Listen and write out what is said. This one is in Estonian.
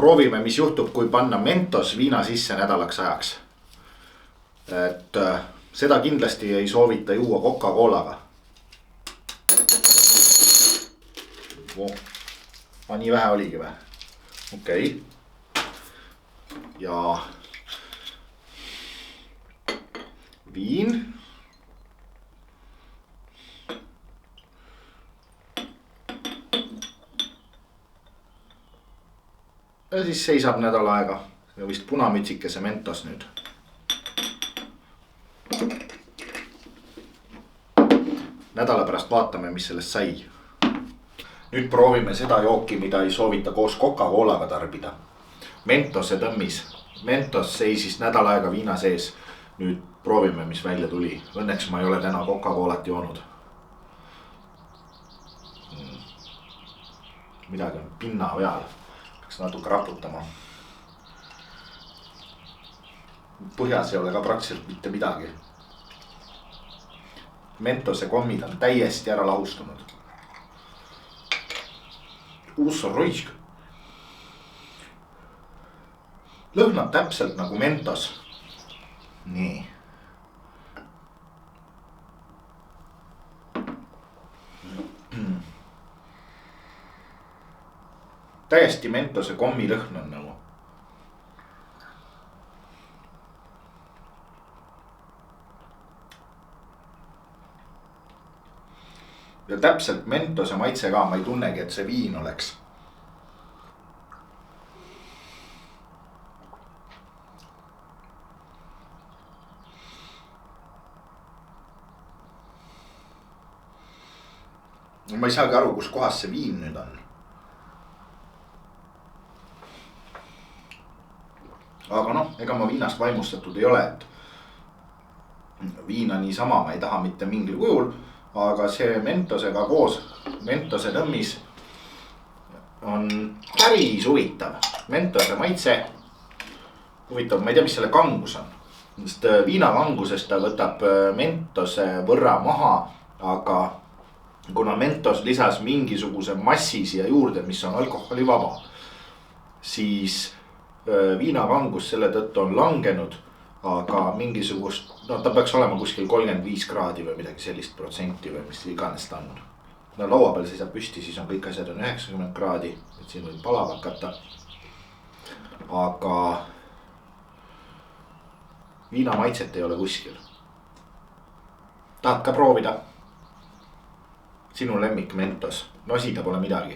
proovime, mis juhtub, kui panna Mentos viina sisse nädalaks ajaks. Et seda kindlasti ei soovita juua Coca-Colaga. Nii vähe oligi või? Okei. Ja viin. Ja siis seisab nädal aega. Ja vist punamütsikese Mentos nüüd. Nädala pärast vaatame, mis sellest sai. Nüüd proovime seda jooki, mida ei soovita koos Coca-Colaga tarbida. Mentose tõmmis. Mentos seisis nädal aega viina sees. Nüüd proovime, mis välja tuli. Õnneks ma ei ole täna Coca-Colat joonud. Midagi on pinna peal. Peaks natuke raputama. Põhjas ei ole ka praktiliselt mitte midagi. Mentose kommid on täiesti ära lahustunud. Uus on roisk. Lõhnab täpselt nagu Mentos. Nii. Täiesti Mentose kommi lõhn on nagu. Ja täpselt Mentose maitse ka, ma ei tunnegi, et see viin oleks. Ma ei saagi aru, kus kohas see viin nüüd on. Aga noh, ega ma viinast vaimustatud ei ole, et viina niisama ma ei taha mitte mingil kujul. Aga see Mentosega koos, Mentose tõmmis on päris huvitav. Mentose maitse huvitav, ma ei tea, mis selle kangus on. Sest viina kangusest ta võtab Mentose võrra maha, aga kuna Mentos lisas mingisuguse massi siia juurde, mis on alkoholivaba, siis viina kangus selle tõttu on langenud. Aga mingisugust, no ta peaks olema kuskil 35 kraadi või midagi sellist protsenti või mis iganes ta on. No laua peal seisab püsti, siis on kõik asjad on 90 kraadi, et siin võib palav hakata. Aga viina maitset ei ole kuskil. Tahad ka proovida? Sinu lemmik Mentos, nosida pole midagi.